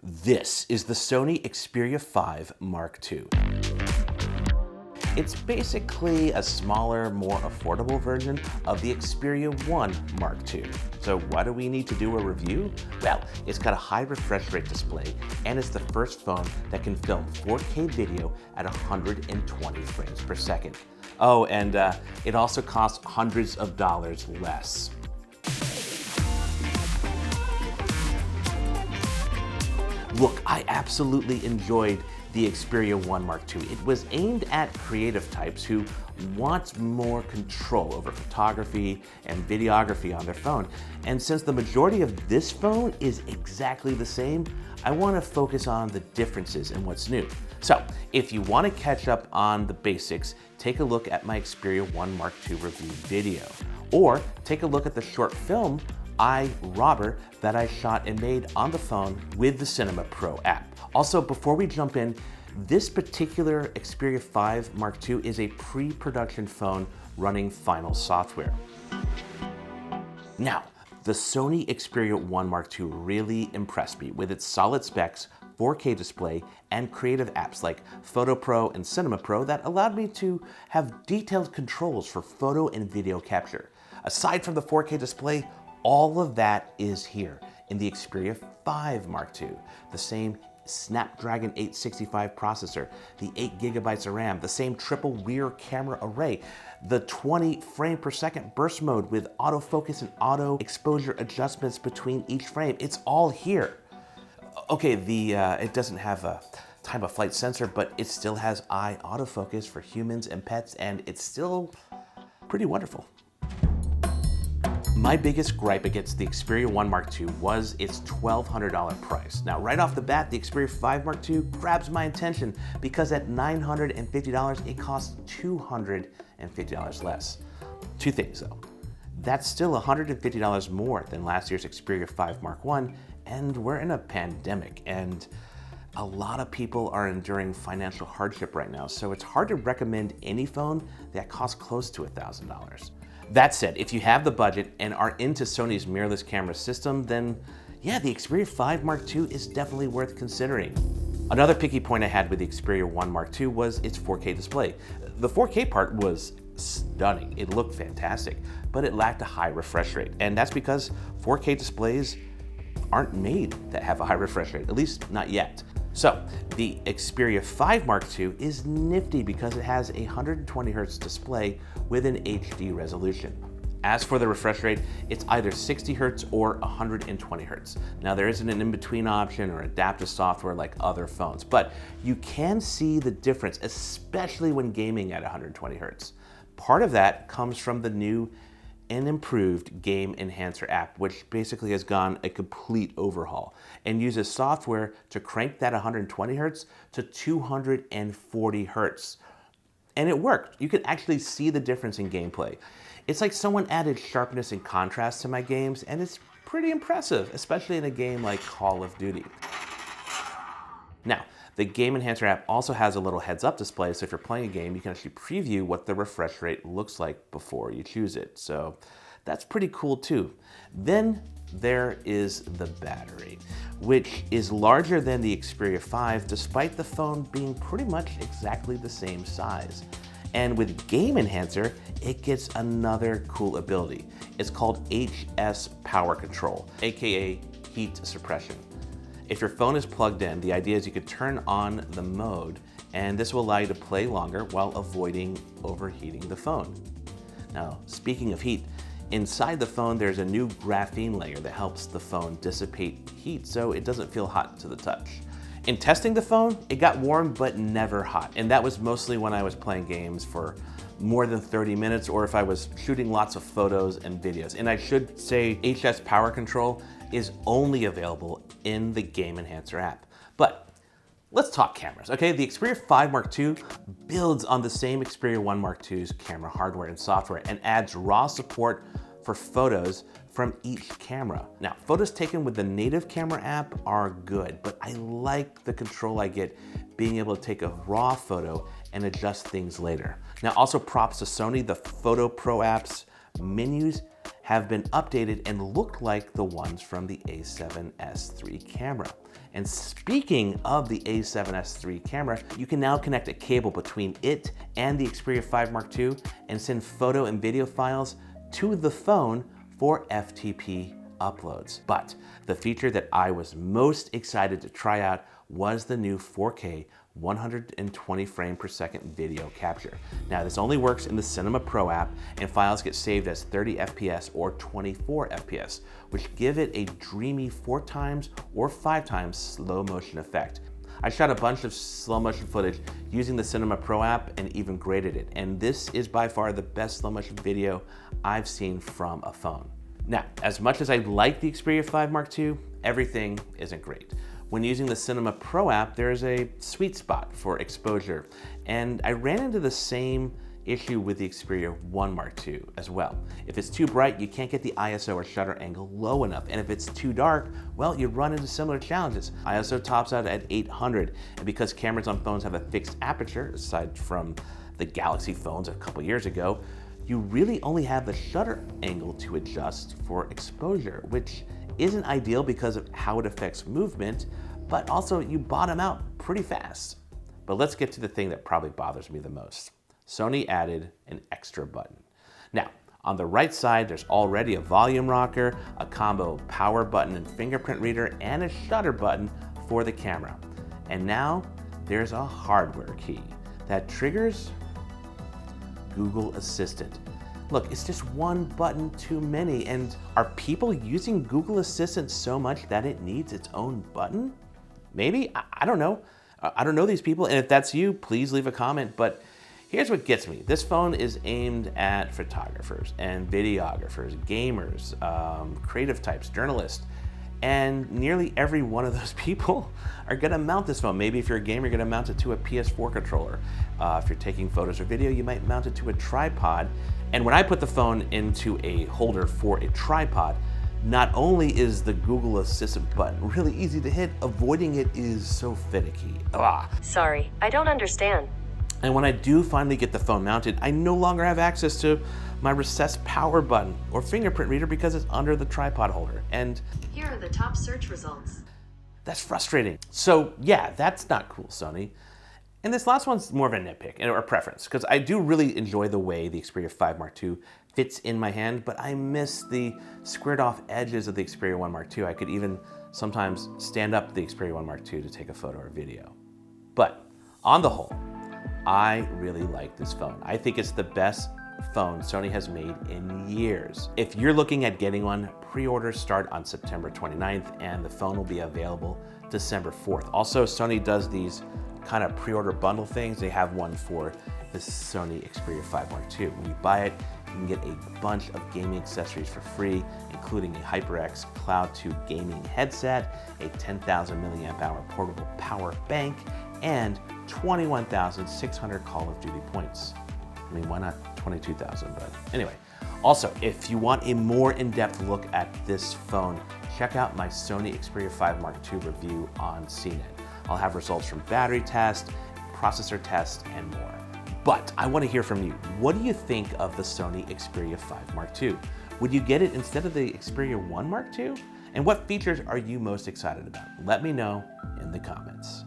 This is the Sony Xperia 5 Mark II. It's basically a smaller, more affordable version of the Xperia 1 Mark II. So why do we need to do a review? Well, it's got a high refresh rate display, and it's the first phone that can film 4K video at 120 frames per second. Oh, and it also costs hundreds of dollars less. Look, I absolutely enjoyed the Xperia 1 Mark II. It was aimed at creative types who want more control over photography and videography on their phone. And since the majority of this phone is exactly the same, I want to focus on the differences and what's new. So if you want to catch up on the basics, take a look at my Xperia 1 Mark II review video, or take a look at the short film Robber that I shot and made on the phone with the Cinema Pro app. Also, before we jump in, this particular Xperia 5 Mark II is a pre-production phone running final software. Now, the Sony Xperia 1 Mark II really impressed me with its solid specs, 4K display, and creative apps like Photo Pro and Cinema Pro that allowed me to have detailed controls for photo and video capture. Aside from the 4K display, all of that is here in the Xperia 5 Mark II. The same Snapdragon 865 processor, the 8 gigabytes of RAM, the same triple rear camera array, the 20 frame per second burst mode with autofocus and auto exposure adjustments between each frame. It's all here. Okay, it doesn't have a time of flight sensor, but it still has eye autofocus for humans and pets, and it's still pretty wonderful. My biggest gripe against the Xperia 1 Mark II was its $1,200 price. Now, right off the bat, the Xperia 5 Mark II grabs my attention because at $950, it costs $250 less. Two things though. That's still $150 more than last year's Xperia 5 Mark I, and we're in a pandemic, and a lot of people are enduring financial hardship right now, so it's hard to recommend any phone that costs close to $1,000. That said, if you have the budget and are into Sony's mirrorless camera system, then yeah, the Xperia 5 Mark II is definitely worth considering. Another picky point I had with the Xperia 1 Mark II was its 4K display. The 4K part was stunning. It looked fantastic, but it lacked a high refresh rate. And that's because 4K displays aren't made to have a high refresh rate, at least not yet. So the Xperia 5 Mark II is nifty because it has a 120 Hz display with an HD resolution. As for the refresh rate, it's either 60 Hz or 120 Hz. Now there isn't an in-between option or adaptive software like other phones, but you can see the difference, especially when gaming at 120 Hz. Part of that comes from the new and improved Game Enhancer app, which basically has gone a complete overhaul and uses software to crank that 120 Hz to 240 Hz. And it worked. You can actually see the difference in gameplay. It's like someone added sharpness and contrast to my games, and it's pretty impressive, especially in a game like Call of Duty. Now, the Game Enhancer app also has a little heads-up display, so if you're playing a game, you can actually preview what the refresh rate looks like before you choose it. So that's pretty cool too. Then there is the battery, which is larger than the Xperia 5, despite the phone being pretty much exactly the same size. And with Game Enhancer, it gets another cool ability. It's called HS Power Control, aka heat suppression. If your phone is plugged in, the idea is you could turn on the mode, and this will allow you to play longer while avoiding overheating the phone. Now, speaking of heat, inside the phone there's a new graphene layer that helps the phone dissipate heat so it doesn't feel hot to the touch. In testing the phone, it got warm but never hot, and that was mostly when I was playing games for more than 30 minutes or if I was shooting lots of photos and videos. And I should say HS Power Control is only available in the Game Enhancer app. But let's talk cameras, okay? The Xperia 5 Mark II builds on the same Xperia 1 Mark II's camera hardware and software and adds raw support for photos from each camera. Now, photos taken with the native camera app are good, but I like the control I get being able to take a raw photo and adjust things later. Now, also props to Sony, the Photo Pro app's menus have been updated and look like the ones from the A7S III camera. And speaking of the A7S III camera, you can now connect a cable between it and the Xperia 5 Mark II and send photo and video files to the phone for FTP uploads. But the feature that I was most excited to try out was the new 4K 120 frame per second video capture. Now this only works in the Cinema Pro app, and files get saved as 30 FPS or 24 FPS, which give it a dreamy 4 times or 5 times slow motion effect. I shot a bunch of slow motion footage using the Cinema Pro app and even graded it, and this is by far the best slow motion video I've seen from a phone. Now, as much as I like the Xperia 5 Mark II, everything isn't great. When using the Cinema Pro app, there's a sweet spot for exposure, and I ran into the same issue with the Xperia 1 Mark II as well. If it's too bright, you can't get the ISO or shutter angle low enough, and if it's too dark, well, you run into similar challenges. ISO tops out at 800, and because cameras on phones have a fixed aperture, aside from the Galaxy phones a couple years ago, you really only have the shutter angle to adjust for exposure, which isn't ideal because of how it affects movement, but also you bottom out pretty fast. But let's get to the thing that probably bothers me the most. Sony added an extra button. Now, on the right side, there's already a volume rocker, a combo power button and fingerprint reader, and a shutter button for the camera. And now there's a hardware key that triggers Google Assistant. Look, it's just one button too many, and are people using Google Assistant so much that it needs its own button? Maybe, I don't know. I don't know these people, and if that's you, please leave a comment, but here's what gets me. This phone is aimed at photographers and videographers, gamers, creative types, journalists, and nearly every one of those people are gonna mount this phone. Maybe if you're a gamer, you're gonna mount it to a PS4 controller. If you're taking photos or video, you might mount it to a tripod. And when I put the phone into a holder for a tripod, not only is the Google Assistant button really easy to hit, avoiding it is so finicky. Sorry, I don't understand. And when I do finally get the phone mounted, I no longer have access to my recessed power button or fingerprint reader because it's under the tripod holder. And Here are the top search results. that's frustrating. So yeah, that's not cool, Sony. And this last one's more of a nitpick or a preference, because I do really enjoy the way the Xperia 5 Mark II fits in my hand, but I miss the squared off edges of the Xperia 1 Mark II. I could even sometimes stand up the Xperia 1 Mark II to take a photo or video. But on the whole, I really like this phone. I think it's the best phone Sony has made in years. If you're looking at getting one, pre-orders start on September 29th and the phone will be available December 4th. Also, Sony does these kind of pre-order bundle things. They have one for the Sony Xperia 5 Mark II. When you buy it, you can get a bunch of gaming accessories for free, including a HyperX Cloud 2 gaming headset, a 10,000 milliamp hour portable power bank, and 21,600 Call of Duty points. I mean, why not 22,000? But anyway, also, if you want a more in-depth look at this phone, check out my Sony Xperia 5 Mark II review on CNET. I'll have results from battery test, processor test, and more. But I want to hear from you. What do you think of the Sony Xperia 5 Mark II? Would you get it instead of the Xperia 1 Mark II? And what features are you most excited about? Let me know in the comments.